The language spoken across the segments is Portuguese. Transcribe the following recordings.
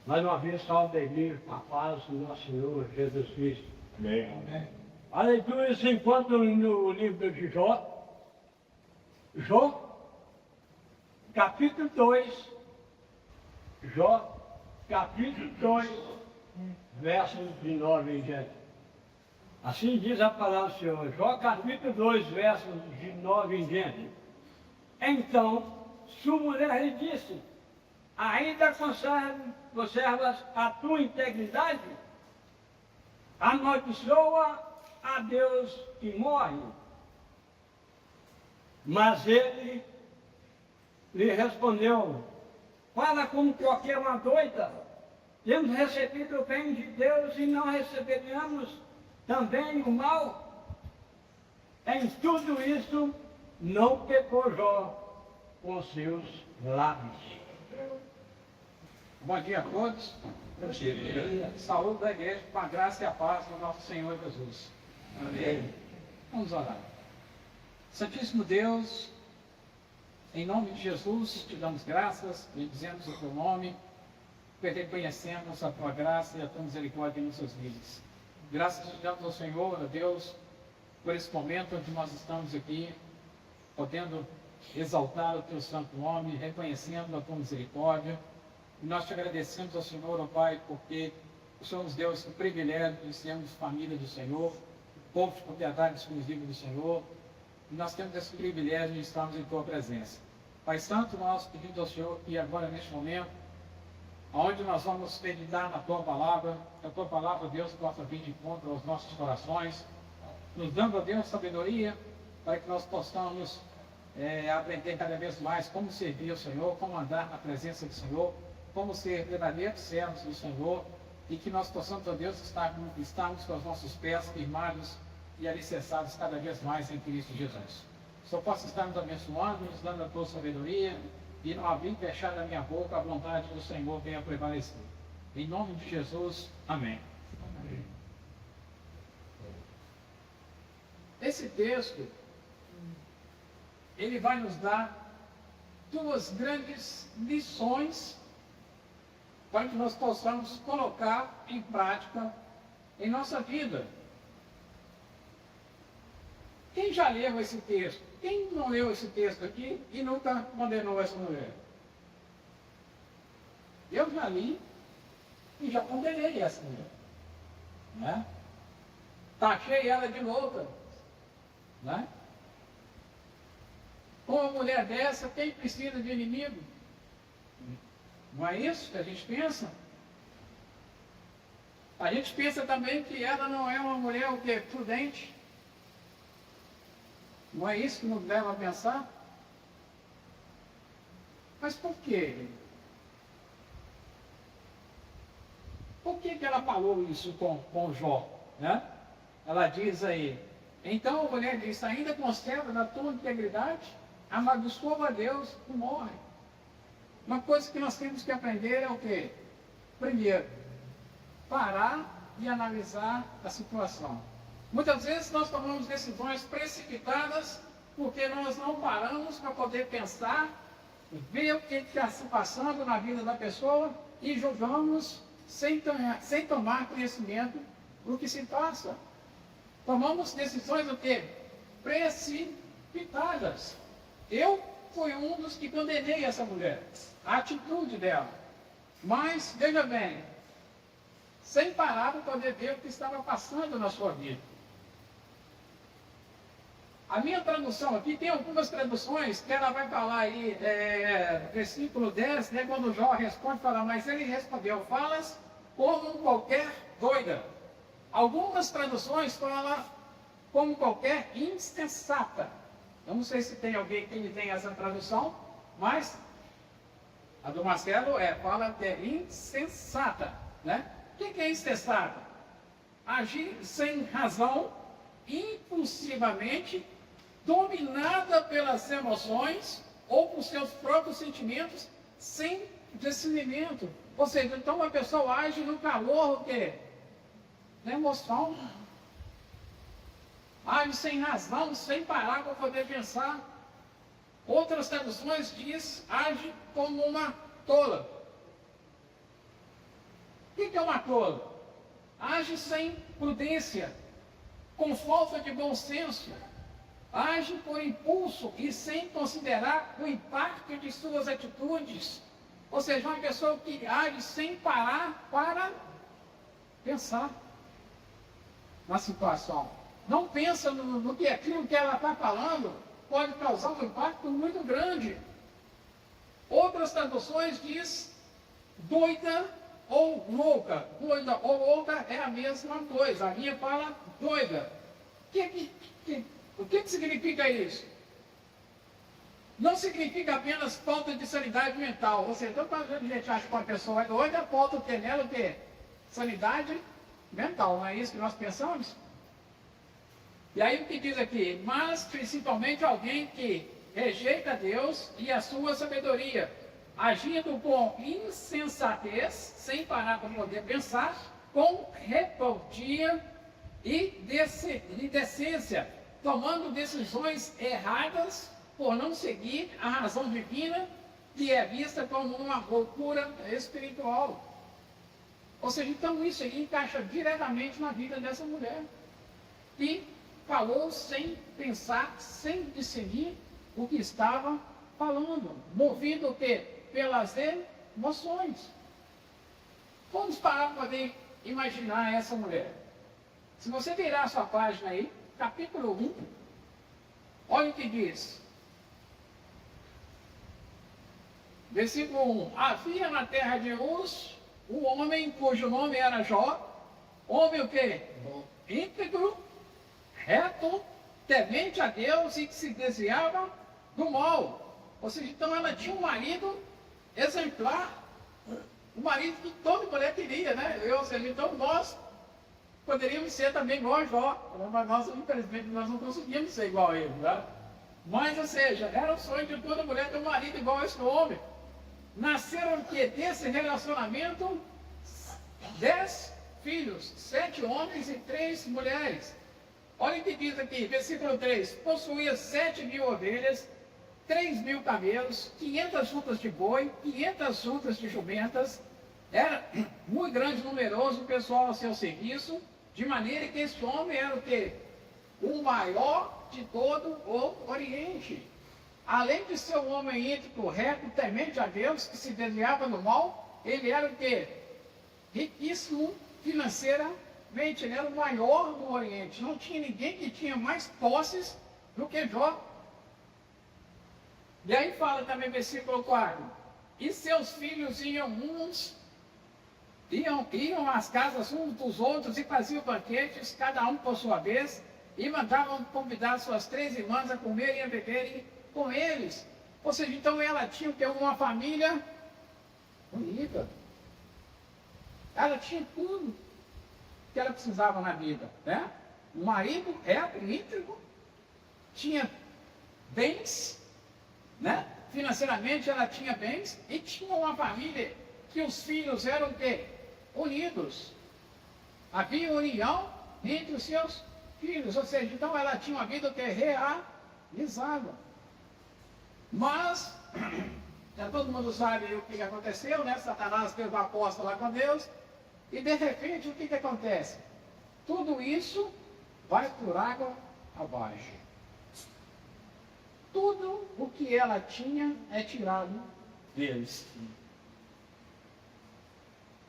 Mais uma vez, salve a igreja, com a paz do nosso Senhor Jesus Cristo. Amém. Amém. A leitura se encontra no livro de Jó. Jó, capítulo 2. Jó, capítulo 2, versos de 9 em diante. Assim diz a palavra do Senhor. Jó, capítulo 2, versos de 9 em diante. Então, sua mulher lhe disse: ainda conservas a tua integridade? Amaldiçoa a Deus e morre. Mas ele lhe respondeu: fala como qualquer uma doida. Temos recebido o bem de Deus e não receberemos também o mal. Em tudo isso não pecou Jó com seus lábios. Bom dia a todos. Saúde da igreja com a graça e a paz do nosso Senhor Jesus. Amém. Vamos orar. Santíssimo Deus, em nome de Jesus, te damos graças, bendizemos o teu nome, reconhecemos a tua graça e a tua misericórdia em nossas vidas. Graças te damos ao Senhor, a Deus, por esse momento onde nós estamos aqui, podendo exaltar o teu santo nome, reconhecendo a tua misericórdia. E nós te agradecemos ao Senhor, ó Pai, porque o Senhor nos deu esse privilégio de sermos família do Senhor, povo de propriedade exclusiva do Senhor. E nós temos esse privilégio de estarmos em tua presença. Pai Santo, nós pedimos ao Senhor que agora, neste momento, onde nós vamos meditar na tua palavra, que a tua palavra, Deus, possa vir de encontro aos nossos corações, nos dando, ó Deus, sabedoria, para que nós possamos aprender cada vez mais como servir ao Senhor, como andar na presença do Senhor, como ser verdadeiros servos do Senhor, e que nós possamos, ó Deus, estarmos com os nossos pés firmados e alicerçados cada vez mais em Cristo Jesus. Só possa estar nos abençoando, nos dando a tua sabedoria, e não abrir e fechar da minha boca, a vontade do Senhor venha prevalecer. Em nome de Jesus, amém. Amém. Esse texto, ele vai nos dar duas grandes lições para que nós possamos colocar em prática em nossa vida. Quem já leu esse texto? Quem não leu esse texto aqui e nunca condenou essa mulher? Eu já li e já condenei essa mulher. Né? Taxei ela de louca. Né? Com uma mulher dessa, quem precisa de inimigo? Não é isso que a gente pensa? A gente pensa também que ela não é uma mulher o quê? Prudente. Não é isso que nos leva a pensar? Mas por quê? Por que ela falou isso com Jó? Né? Ela diz aí, então a mulher diz, ainda conserva na tua integridade, amaldiçoa a Deus e morre. Uma coisa que nós temos que aprender é o quê? Primeiro, parar e analisar a situação. Muitas vezes nós tomamos decisões precipitadas porque nós não paramos para poder pensar, ver o que está se passando na vida da pessoa e julgamos sem tomar conhecimento do que se passa. Tomamos decisões o quê? Precipitadas. Eu fui um dos que condenei essa mulher, a atitude dela. Mas, veja bem, sem parar para poder ver o que estava passando na sua vida. A minha tradução aqui, tem algumas traduções que ela vai falar aí, versículo 10, né, quando Jó responde, fala, mas ele respondeu, falas como qualquer doida. Algumas traduções falam como qualquer insensata. Eu não sei se tem alguém que tem essa tradução, mas a do Marcelo fala que é insensata. Né? O que é insensata? Agir sem razão, impulsivamente, dominada pelas emoções ou por seus próprios sentimentos, sem discernimento. Ou seja, então uma pessoa age no calor o quê? Da emoção. Age sem razão, sem parar para poder pensar. Outras traduções diz, age como uma tola. O que é uma tola? Age sem prudência, com falta de bom senso, age por impulso e sem considerar o impacto de suas atitudes. Ou seja, uma pessoa que age sem parar para pensar na situação. Não pensa no que aquilo que ela está falando pode causar um impacto muito grande. Outras traduções diz doida ou louca. Doida ou louca é a mesma coisa. A minha fala doida. O que significa isso? Não significa apenas falta de sanidade mental. Ou seja, então, quando a gente acha que uma pessoa é doida, falta ter nela o quê? Sanidade mental. Não é isso que nós pensamos? E aí o que diz aqui? Mas principalmente alguém que rejeita Deus e a sua sabedoria, agindo com insensatez, sem parar para poder pensar, com rebeldia e decência, tomando decisões erradas por não seguir a razão divina, que é vista como uma loucura espiritual. Ou seja, então isso aí encaixa diretamente na vida dessa mulher, que falou sem pensar, sem discernir o que estava falando, movido o quê? Pelas emoções. Vamos parar para poder imaginar essa mulher. Se você virar a sua página aí, capítulo 1, olha o que diz. Versículo 1. Havia na terra de Uz um homem cujo nome era Jó, homem o quê? Íntegro, reto, temente a Deus e que se desviava do mal. Ou seja, então ela tinha um marido exemplar, um marido que toda mulher queria, né? Ou seja, então nós poderíamos ser também igual a Jó, mas nós, infelizmente, nós não conseguimos ser igual a ele, né? Mas, ou seja, era o sonho de toda mulher ter um marido igual a esse homem. Nasceram que desse relacionamento 10 filhos, 7 homens e 3 mulheres. Olha o que diz aqui, versículo 3. Possuía 7.000 ovelhas, 3.000 camelos, 500 juntas de boi, 500 juntas de jumentas. Era muito grande e numeroso o pessoal ao seu serviço, de maneira que esse homem era o quê? O maior de todo o Oriente. Além de ser um homem íntegro, reto, temente a Deus, que se desviava do mal, ele era o quê? Riquíssimo financeiramente, ele era o maior do Oriente. Não tinha ninguém que tinha mais posses do que Jó. E aí fala também, versículo 4, e seus filhos iam às casas uns dos outros e faziam banquetes, cada um por sua vez, e mandavam convidar suas 3 irmãs a comerem e a beberem com eles. Ou seja, então ela tinha que ter uma família bonita. Ela tinha tudo que ela precisava na vida, né? Um marido reto, íntegro, tinha bens, né? Financeiramente ela tinha bens e tinha uma família que os filhos eram o quê? Unidos. Havia união entre os seus filhos, ou seja, então ela tinha uma vida que realizada. Mas, já todo mundo sabe o que aconteceu, né? Satanás fez uma aposta lá com Deus, e de repente o que acontece? Tudo isso vai por água abaixo. Tudo o que ela tinha é tirado deles.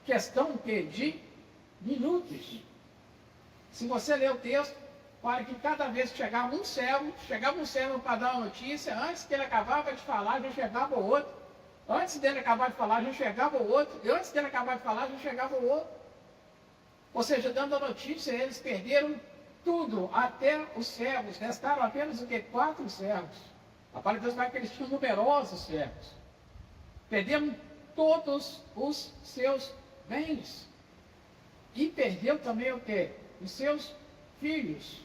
Questão de minutos. Se você ler o texto, para que cada vez que chegava um servo para dar uma notícia, antes que ele acabava de falar, já chegava o outro. Antes dele acabar de falar, já chegava o outro. E antes dele acabar de falar, já chegava o outro. Ou seja, dando a notícia, eles perderam tudo, até os servos. Restaram apenas o que? 4 servos. A palavra de Deus vai que eles tinham numerosos servos. Perderam todos os seus bens. E perdeu também o que? Os seus filhos.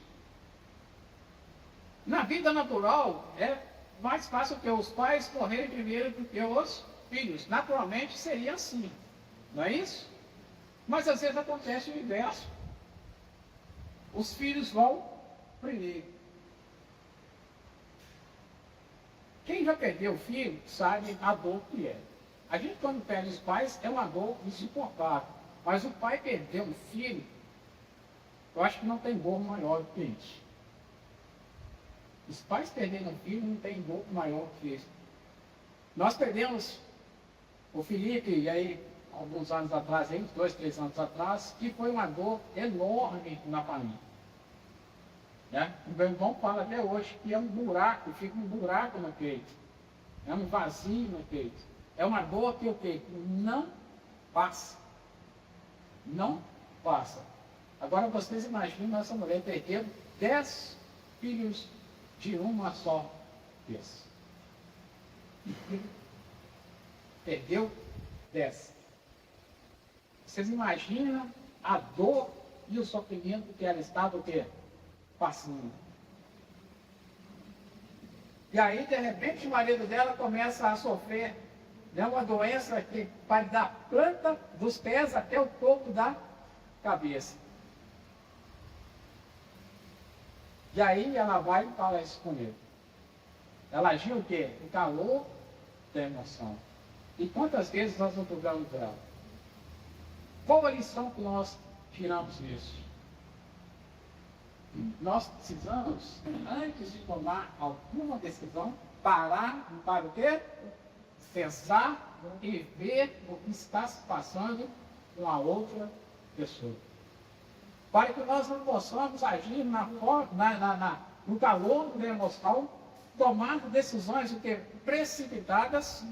Na vida natural, é mais fácil que os pais morrerem primeiro do que os filhos. Naturalmente seria assim, não é isso? Mas às vezes acontece o inverso. Os filhos vão primeiro. Quem já perdeu o filho sabe a dor que é. A gente, quando perde os pais, é uma dor insuportável. Mas o pai perder um filho, eu acho que não tem dor maior do que isso. Os pais perderem um filho não tem dor maior do que isso. Nós perdemos o Felipe, e aí, alguns anos atrás, uns 2, 3 anos atrás, que foi uma dor enorme na família. Né? O meu irmão fala até hoje que é um buraco, fica um buraco no peito. É um vazio no peito. É uma dor que o quê? Não passa. Não passa. Agora vocês imaginam essa mulher perder 10 filhos de uma só vez. Perdeu 10. Vocês imaginam a dor e o sofrimento que ela estava o quê? Passando. E aí, de repente, o marido dela começa a sofrer, né, uma doença que vai da planta dos pés até o topo da cabeça. E aí ela vai e fala isso com ele. Ela agiu o quê? O calor da emoção. E quantas vezes nós não duvidamos dela? Qual a lição que nós tiramos disso? Nós precisamos, antes de tomar alguma decisão, parar para o quê? Pensar e ver o que está se passando com a outra pessoa. Para que nós não possamos agir no calor da emoção, tomando decisões o quê? Precipitadas,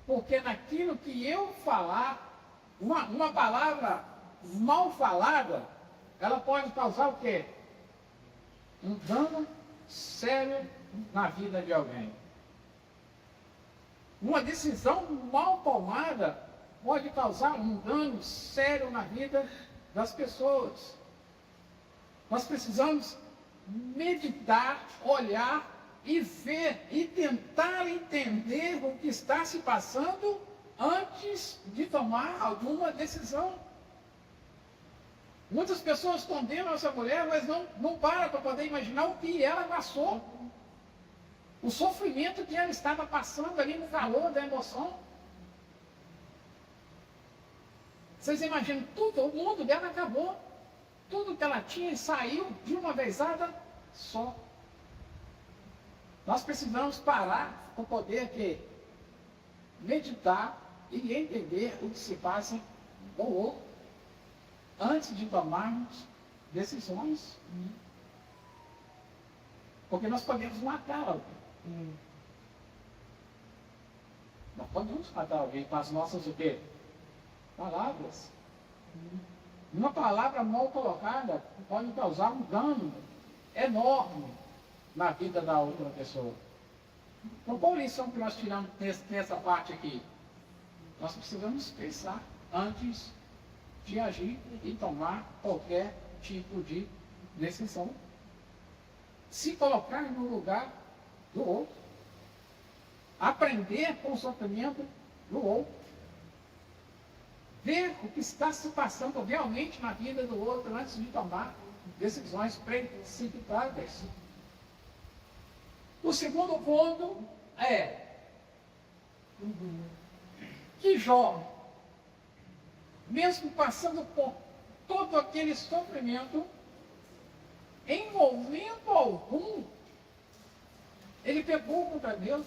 porque naquilo que eu falar, uma palavra mal falada, ela pode causar o quê? Um dano sério na vida de alguém. Uma decisão mal tomada pode causar um dano sério na vida das pessoas. Nós precisamos meditar, olhar e ver e tentar entender o que está se passando antes de tomar alguma decisão. Muitas pessoas condenam essa mulher, mas não param para poder imaginar o que ela passou. O sofrimento que ela estava passando ali no calor da emoção. Vocês imaginam, tudo, o mundo dela acabou. Tudo que ela tinha saiu de uma vezada só. Nós precisamos parar para poder meditar e entender o que se passa no outro antes de tomarmos decisões. Porque nós podemos matar alguém. Nós podemos matar alguém com as nossas o quê? Palavras. Uma palavra mal colocada pode causar um dano enorme na vida da outra pessoa. Então, qual a lição que nós tiramos nessa parte aqui? Nós precisamos pensar antes de agir e tomar qualquer tipo de decisão. Se colocar no lugar do outro. Aprender com o sofrimento do outro. Ver o que está se passando realmente na vida do outro antes de tomar decisões precipitadas. O segundo ponto é que Jó, mesmo passando por todo aquele sofrimento, em momento algum, ele pecou contra Deus.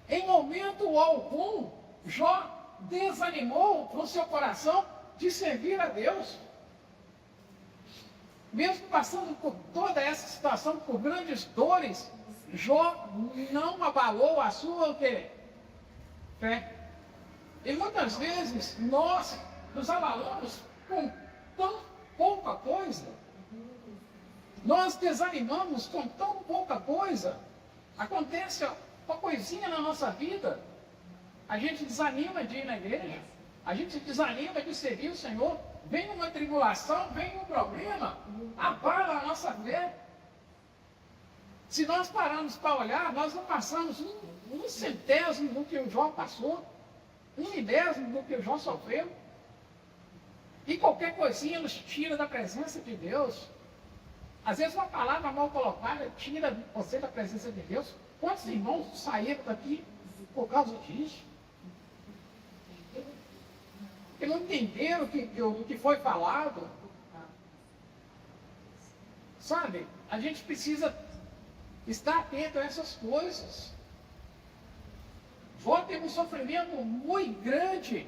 Em momento algum, Jó desanimou no seu coração de servir a Deus. Mesmo passando por toda essa situação, por grandes dores, Jó não abalou a sua fé. E muitas vezes nós nos abalamos com tão pouca coisa. Nós desanimamos com tão pouca coisa. Acontece uma coisinha na nossa vida. A gente desanima de ir na igreja. A gente desanima de servir o Senhor. Vem uma tribulação, vem um problema. Abala a nossa fé. Se nós pararmos para olhar, nós não passamos um centésimo do que o Jó passou. 1/10 do que o Jó sofreu. E qualquer coisinha nos tira da presença de Deus. Às vezes uma palavra mal colocada tira você da presença de Deus. Quantos irmãos saíram daqui por causa disso? que não entenderam o que foi falado. Sabe, a gente precisa estar atento a essas coisas. Jó teve um sofrimento muito grande.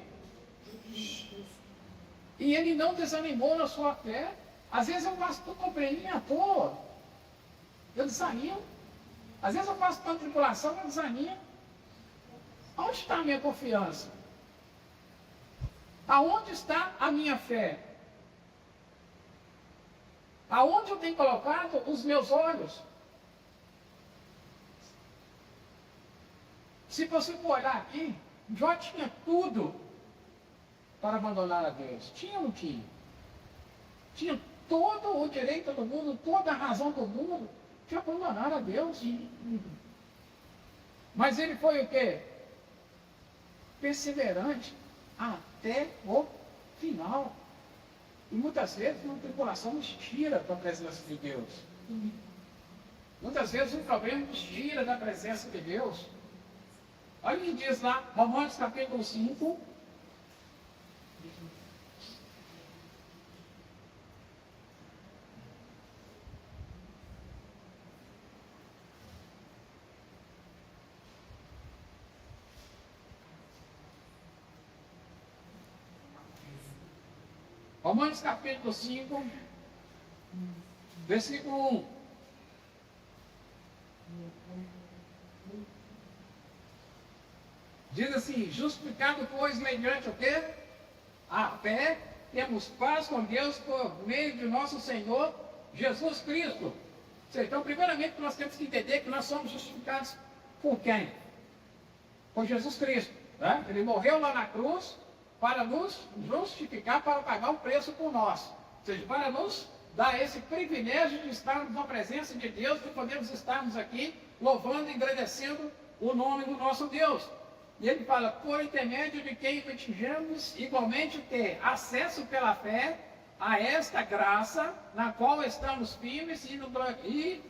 E ele não desanimou na sua fé. Às vezes eu passo por probleminha à toa. Eu desanimo. Às vezes eu passo por tribulação, eu desanimo. Onde está a minha confiança? Aonde está a minha fé? Aonde eu tenho colocado os meus olhos? Se você for olhar aqui, Jó tinha tudo para abandonar a Deus. Tinha ou não tinha? Tinha todo o direito do mundo, toda a razão do mundo de abandonar a Deus. Mas ele foi o quê? Perseverante até o final. E muitas vezes uma tribulação nos tira da presença de Deus. Muitas vezes um problema nos tira da presença de Deus. Olha o que diz lá, Romanos capítulo 5. Romanos capítulo 5, versículo 1. Diz assim, justificado, pois, mediante o quê? A fé, temos paz com Deus por meio de nosso Senhor Jesus Cristo. Então, primeiramente, nós temos que entender que nós somos justificados por quem? Por Jesus Cristo. Né? Ele morreu lá na cruz para nos justificar, para pagar o preço por nós. Ou seja, para nos dar esse privilégio de estarmos na presença de Deus, de podermos estarmos aqui louvando e agradecendo o nome do nosso Deus. E ele fala, por intermédio de quem atingimos igualmente ter acesso pela fé a esta graça, na qual estamos firmes e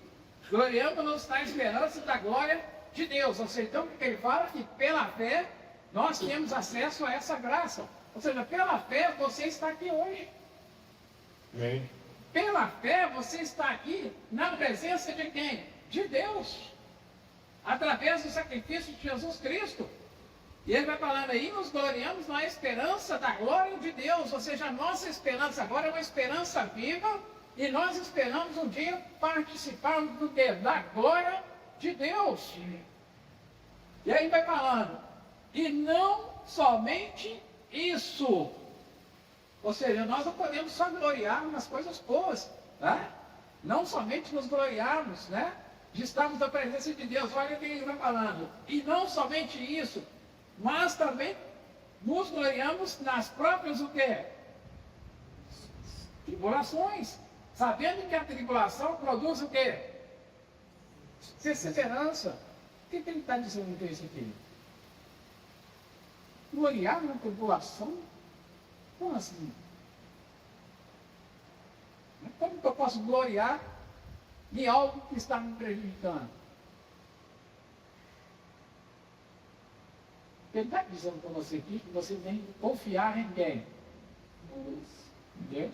gloriamos-nos na esperança da glória de Deus. Ou seja, então, ele fala que pela fé nós temos acesso a essa graça. Ou seja, pela fé você está aqui hoje. Amém. Pela fé você está aqui na presença de quem? De Deus. Através do sacrifício de Jesus Cristo. E ele vai falando aí, nos gloriamos na esperança da glória de Deus. Ou seja, a nossa esperança agora é uma esperança viva. E nós esperamos um dia participarmos do quê? Da glória de Deus. E aí vai falando, e não somente isso. Ou seja, nós não podemos só gloriar nas coisas boas. Né? Não somente nos gloriarmos, né? De estarmos na presença de Deus. Olha o que ele vai falando. E não somente isso, mas também nos gloriamos nas próprias o quê? Tribulações. Sabendo que a tribulação produz o quê? Perseverança. O que ele está dizendo com isso aqui? Gloriar na tribulação? Como assim? Como que eu posso gloriar de algo que está me prejudicando? Ele está dizendo para você aqui que você tem que confiar em quem? Em Deus.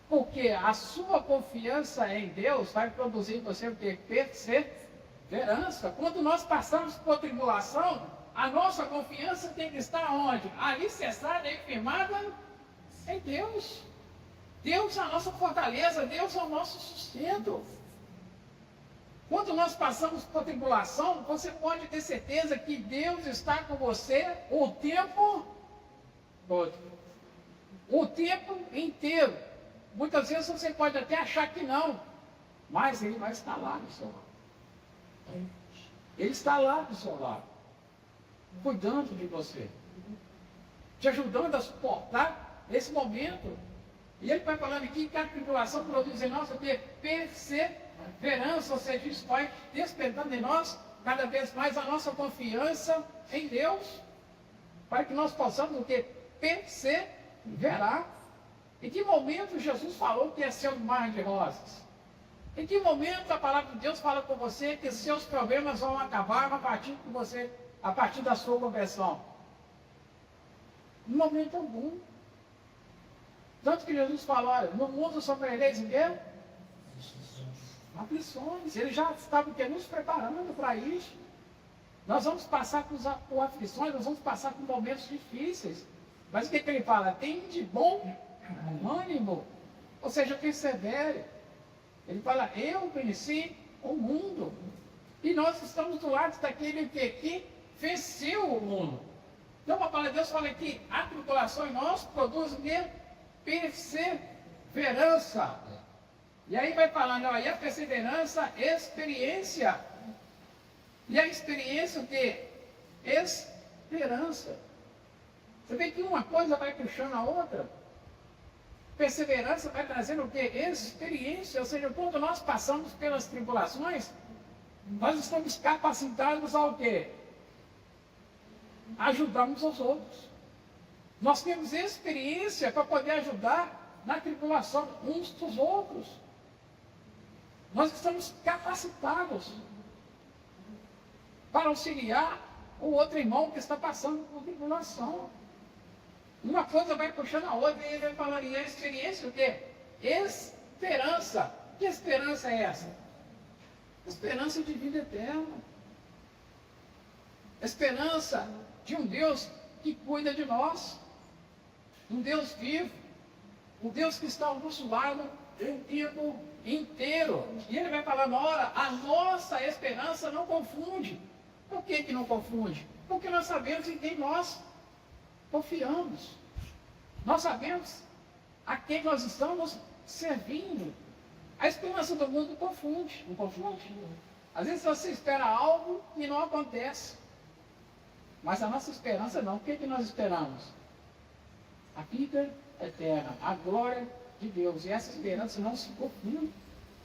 Porque a sua confiança em Deus vai produzir em você o que? Perseverança. Quando nós passamos por tribulação, a nossa confiança tem que estar onde? Alicerçada e firmada em Deus. Deus é a nossa fortaleza, Deus é o nosso sustento. Quando nós passamos por tribulação, você pode ter certeza que Deus está com você o tempo todo. O tempo inteiro. Muitas vezes você pode até achar que não, mas Ele vai estar lá do seu lado. Ele está lá do seu lado, cuidando de você, te ajudando a suportar esse momento. E Ele vai falando aqui que a tribulação produz em nós ter perseverança, ou seja, isso vai despertando em nós cada vez mais a nossa confiança em Deus, para que nós possamos ter perseverar. Em que momento Jesus falou que ia ser um mar de rosas? Em que momento a palavra de Deus fala com você que seus problemas vão acabar a partir da sua conversão? Em momento algum. Tanto que Jesus falou, olha, no mundo sofrereis em quê? Aflições. Ele já estava nos preparando para isso. Nós vamos passar por aflições, nós vamos passar por momentos difíceis. Mas o que ele fala? Tem de bom ânimo. Ou seja, persevere. Ele fala, eu venci o mundo. E nós estamos do lado daquele que venceu o mundo. Então a palavra de Deus fala que a tribulação em nós produz o quê? Perseverança. E aí vai falando, ó, e a perseverança, experiência. E a experiência o quê? Esperança. Você vê que uma coisa vai puxando a outra. Perseverança vai trazendo o quê? Experiência. Ou seja, quando nós passamos pelas tribulações, nós estamos capacitados ao quê? Ajudamos os outros. Nós temos experiência para poder ajudar na tribulação uns dos outros. Nós estamos capacitados para auxiliar o outro irmão que está passando por tribulação. Uma coisa vai puxando a outra e ele vai falando, e a experiência o quê? Esperança. Que esperança é essa? Esperança de vida eterna. Esperança de um Deus que cuida de nós. Um Deus vivo. Um Deus que está ao nosso lado o tempo inteiro. E ele vai falando, ora, a nossa esperança não confunde. Por que não confunde? Porque nós sabemos em quem nós confiamos. Nós sabemos a quem nós estamos servindo. A esperança do mundo confunde. Não confunde? Às vezes você espera algo e não acontece. Mas a nossa esperança não. O que nós esperamos? A vida eterna, a glória de Deus. E essa esperança não se confunde,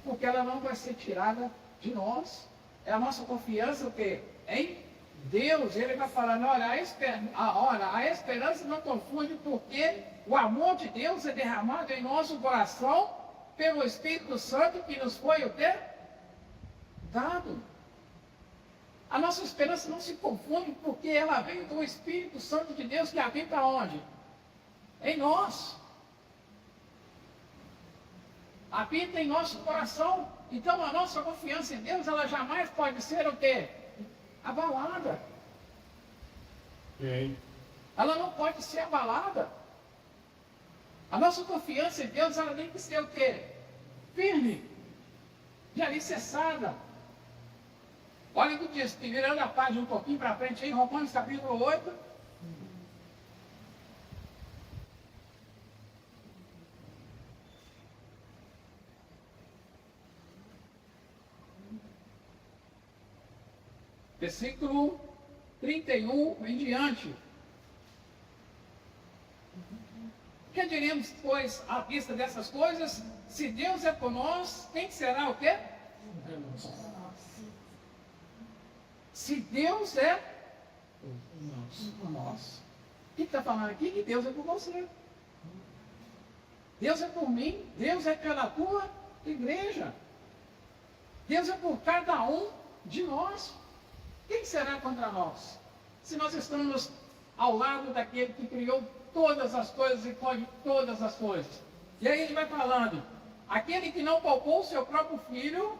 porque ela não vai ser tirada de nós. É a nossa confiança o quê? Em Deus. Ele vai falando, olha, a esperança não confunde, porque o amor de Deus é derramado em nosso coração pelo Espírito Santo que nos foi o quê? Dado. A nossa esperança não se confunde, porque ela vem do Espírito Santo de Deus que habita onde? Em nós. Habita em nosso coração. Então a nossa confiança em Deus, ela jamais pode ser o quê? Abalada. Ela não pode ser abalada. A nossa confiança em Deus, ela tem que ser o quê? Firme. E alicerçada. Olha o que diz, virando a página um pouquinho para frente, em Romanos capítulo 8. Versículo 31 em diante. Que diremos, pois, à vista dessas coisas? Se Deus é por nós, quem será o quê? Se Deus é por nós. O que está falando aqui? Que Deus é por você. Deus é por mim. Deus é pela tua igreja. Deus é por cada um de nós. Quem será contra nós? Se nós estamos ao lado daquele que criou todas as coisas e pode todas as coisas. E aí ele vai falando, aquele que não poupou o seu próprio filho,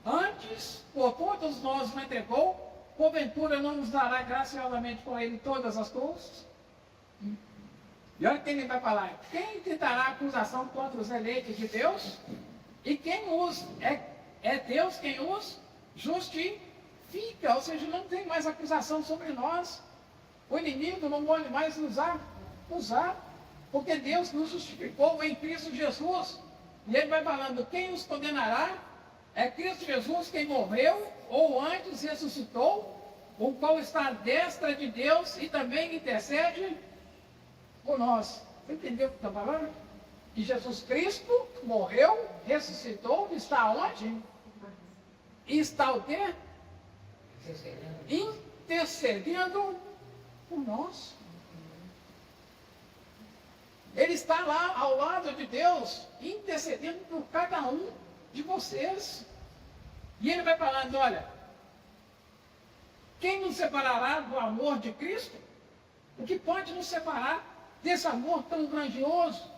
antes por todos nós o entregou, porventura não nos dará graciosamente com ele todas as coisas? E olha o que ele vai falar, quem tentará acusação contra os eleitos de Deus? E quem os é Deus quem os justifica. Ou seja, não tem mais acusação sobre nós. O inimigo não pode mais nos acusar, porque Deus nos justificou em Cristo Jesus. E ele vai falando, quem os condenará? É Cristo Jesus quem morreu, ou antes ressuscitou, o qual está à destra de Deus e também intercede por nós. Você entendeu o que está falando? Que Jesus Cristo morreu, ressuscitou, está onde? E está o quê? Intercedendo por nós. Ele está lá ao lado de Deus, intercedendo por cada um de vocês. E ele vai falando, olha, quem nos separará do amor de Cristo? O que pode nos separar desse amor tão grandioso?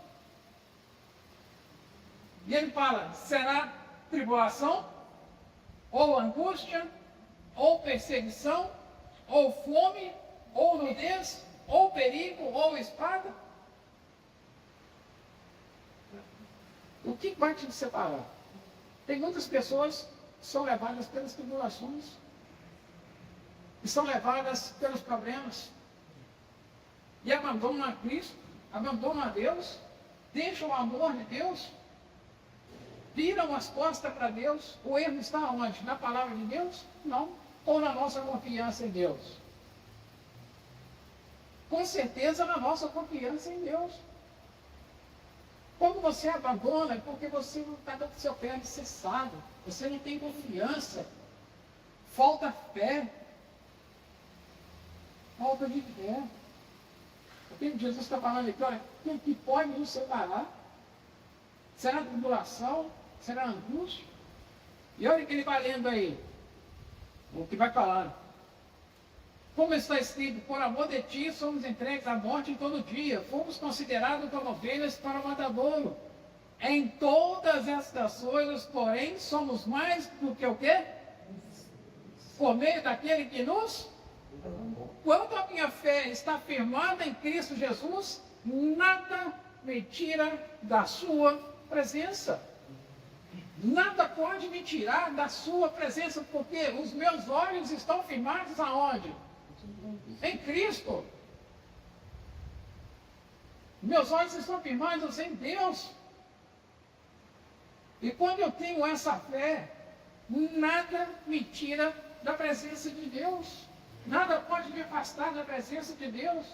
E ele fala, será tribulação, ou angústia, ou perseguição, ou fome, ou nudez, ou perigo, ou espada? O que vai te separar? Tem muitas pessoas que são levadas pelas tribulações, que são levadas pelos problemas, e abandonam a Cristo, abandonam a Deus, deixam o amor de Deus, viram as costas para Deus. O erro está onde? Na palavra de Deus? Não. Ou na nossa confiança em Deus? Com certeza na nossa confiança em Deus. Quando você abandona, é porque você não está dando seu pé alicerçado. Você não tem confiança. Falta fé. Falta de fé. Porque Jesus está falando aqui, olha, o que pode nos separar? Será tribulação? Será angústia? E olha o que ele vai lendo aí. O que vai falando. Como está escrito, por amor de ti somos entregues à morte em todo dia. Fomos considerados como ovelhas para o matadouro. Em todas estas coisas, porém, somos mais do que o quê? Por meio daquele que nos... Quando a minha fé está firmada em Cristo Jesus, nada me tira da sua presença. Nada pode me tirar da sua presença, porque os meus olhos estão firmados aonde? Em Cristo. Meus olhos estão firmados em Deus. E quando eu tenho essa fé, nada me tira da presença de Deus. Nada pode me afastar da presença de Deus.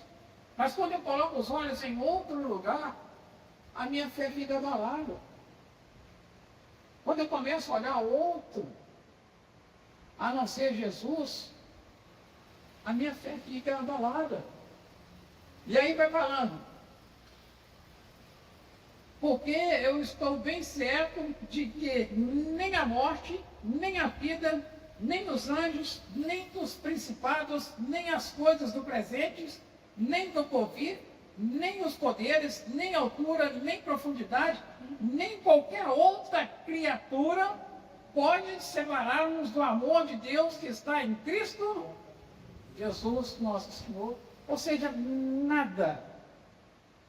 Mas quando eu coloco os olhos em outro lugar, a minha fé fica abalada. Quando eu começo a olhar outro, a não ser Jesus, a minha fé fica abalada. E aí vai falando, porque eu estou bem certo de que nem a morte, nem a vida, nem os anjos, nem os principados, nem as coisas do presente, nem do porvir, nem os poderes, nem altura, nem profundidade, nem qualquer outra criatura pode separar-nos do amor de Deus que está em Cristo Jesus, nosso Senhor. Ou seja, nada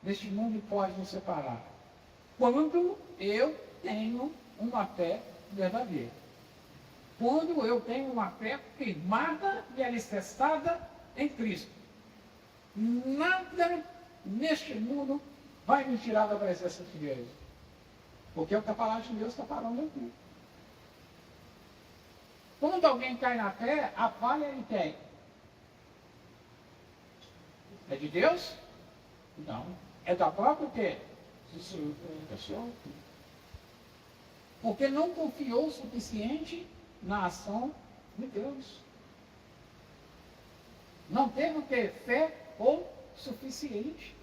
neste mundo pode nos separar. Quando eu tenho uma fé verdadeira. Quando eu tenho uma fé firmada e alicerçada em Cristo. Nada neste mundo vai me tirar da presença de Deus. Porque o que a palavra de Deus está falando aqui. Quando alguém cai na fé, a falha é de quem? É de Deus? Não. É da própria o quê? Pessoa. Porque não confiou o suficiente na ação de Deus. Não teve o que? Fé ou suficiente.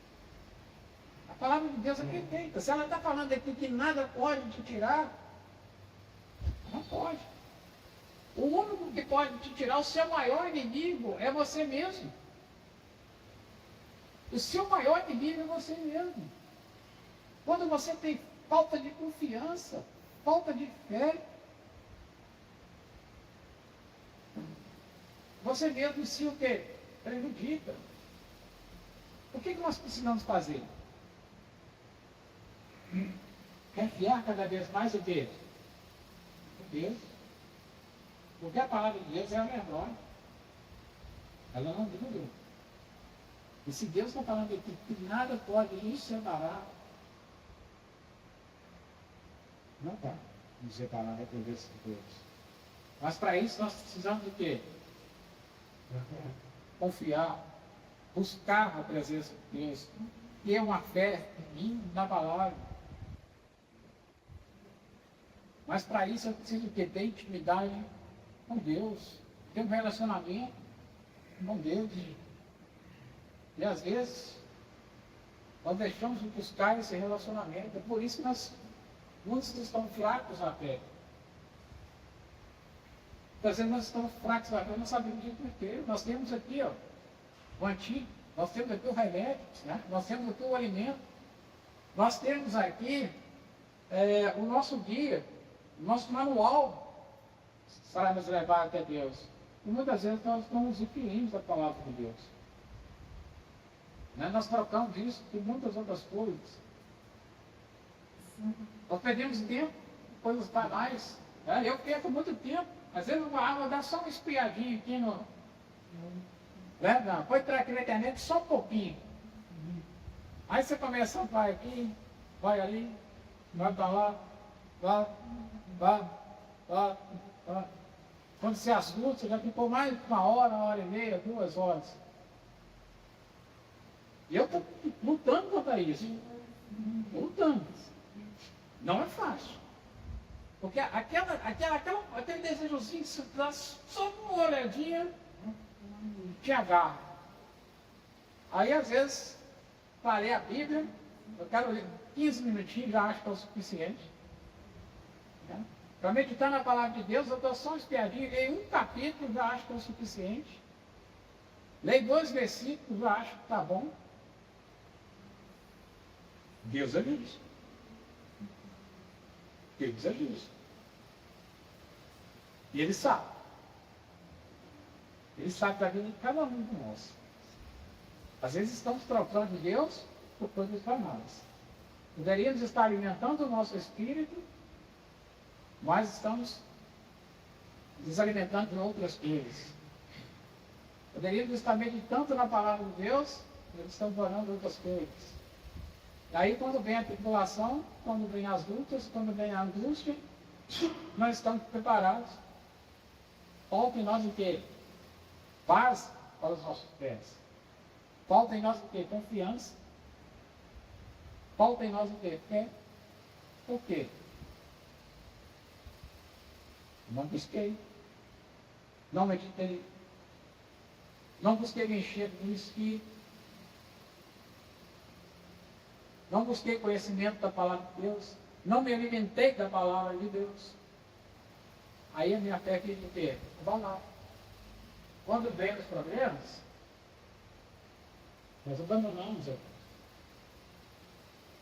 A palavra de Deus é perfeita. Se ela está falando aqui que nada pode te tirar, não pode. O único que pode te tirar, o seu maior inimigo, é você mesmo. O seu maior inimigo é você mesmo. Quando você tem falta de confiança, falta de fé, você mesmo se o quê? Prejudica. O que nós precisamos fazer? Confiar cada vez mais em Deus. Em Deus. Porque a palavra de Deus é a verdade. Ela não muda. E se Deus está falando aqui que nada pode nos separar, não está nos separar da presença de Deus. Mas para isso nós precisamos de quê? Confiar, buscar a presença de Deus, ter uma fé na palavra. Mas para isso eu preciso de quê? Ter intimidade com Deus, ter um relacionamento com Deus. E às vezes nós deixamos de buscar esse relacionamento. É por isso que muitos estão fracos na fé. Às vezes nós estamos fracos na fé, não sabemos de porquê. Nós temos aqui, ó, o antigo, nós temos aqui o remédio, né? Nós temos aqui o alimento, nós temos aqui o nosso guia, o nosso manual para nos levar até Deus. E muitas vezes nós não nos referimos à palavra de Deus. Né? Nós trocamos isso por muitas outras coisas. Nós perdemos tempo em coisas banais. Né? Eu perco muito tempo. Às vezes eu vou dar só uma espiadinha aqui no. Né? Não, pode entrar aqui na internet só um pouquinho. Aí você começa, vai aqui, vai ali, vai para lá, vai. Quando você assusta, você já ficou mais de uma hora e meia, 2 horas. E eu estou lutando contra isso. Lutando. Não é fácil. Porque aquele desejozinho que você dá só uma olhadinha, te agarra. Aí às vezes, parei a Bíblia, eu quero ler 15 minutinhos, já acho que é o suficiente. Né? Para meditar na palavra de Deus, eu dou só um espiadinho, leio um capítulo, já acho que é o suficiente. Leio 2 versículos, já acho que está bom. Deus é justo. Deus é justo. E Ele sabe. Ele sabe da vida de cada um de nós. Às vezes estamos trocando de Deus por coisas bananas. Poderíamos estar alimentando o nosso espírito, mas estamos desalimentando de outras coisas. Poderíamos estar meditando na palavra de Deus, mas estamos orando outras coisas. Daí quando vem a tribulação, quando vem as lutas, quando vem a angústia, nós estamos preparados. Falta em nós o quê? Paz para os nossos pés. Falta em nós o quê? Confiança. Falta em nós o quê? Fé. Por quê? Não busquei. Não meditei. Não busquei me encher do Espírito. Não busquei conhecimento da palavra de Deus. Não me alimentei da palavra de Deus. Aí a minha fé aqui de quê? Vai lá. Quando vem os problemas, nós abandonamos a Deus.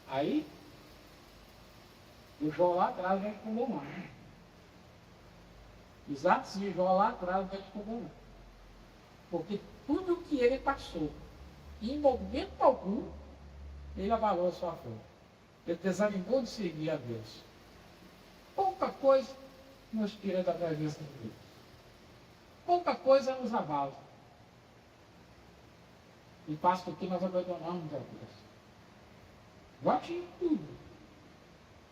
Aí, o Jó lá atrás vai te condenar. Os atos de Jó lá atrás vai te condenar. Porque tudo que ele passou, em momento algum, ele abalou a sua fé. Ele desanimou de seguir a Deus. Pouca coisa nos tira da presença de Deus. Pouca coisa nos abala. E passa porque nós abandonamos a Deus. Bote em tudo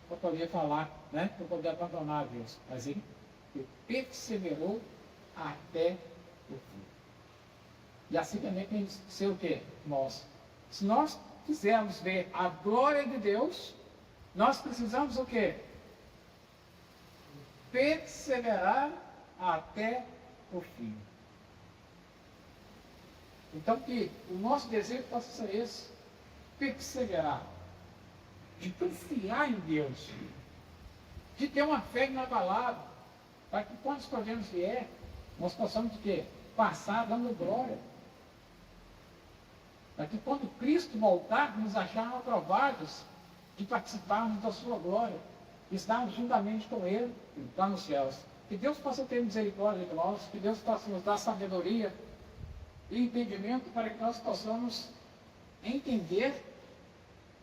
para poder falar, né? Para poder abandonar a Deus. Mas ele perseverou até o fim. E assim também tem que ser o quê? Nós. Se nós quisermos ver a glória de Deus, nós precisamos o quê? Perseverar até o fim. Então que o nosso desejo possa ser esse, perseverar, de confiar em Deus, de ter uma fé inabalável, para que quando os problemas vier, nós possamos de quê? Passar dando glória. Para que quando Cristo voltar, nos acharmos aprovados de participarmos da sua glória, e estarmos juntamente com Ele lá nos céus. Que Deus possa ter misericórdia de nós, que Deus possa nos dar sabedoria e entendimento para que nós possamos entender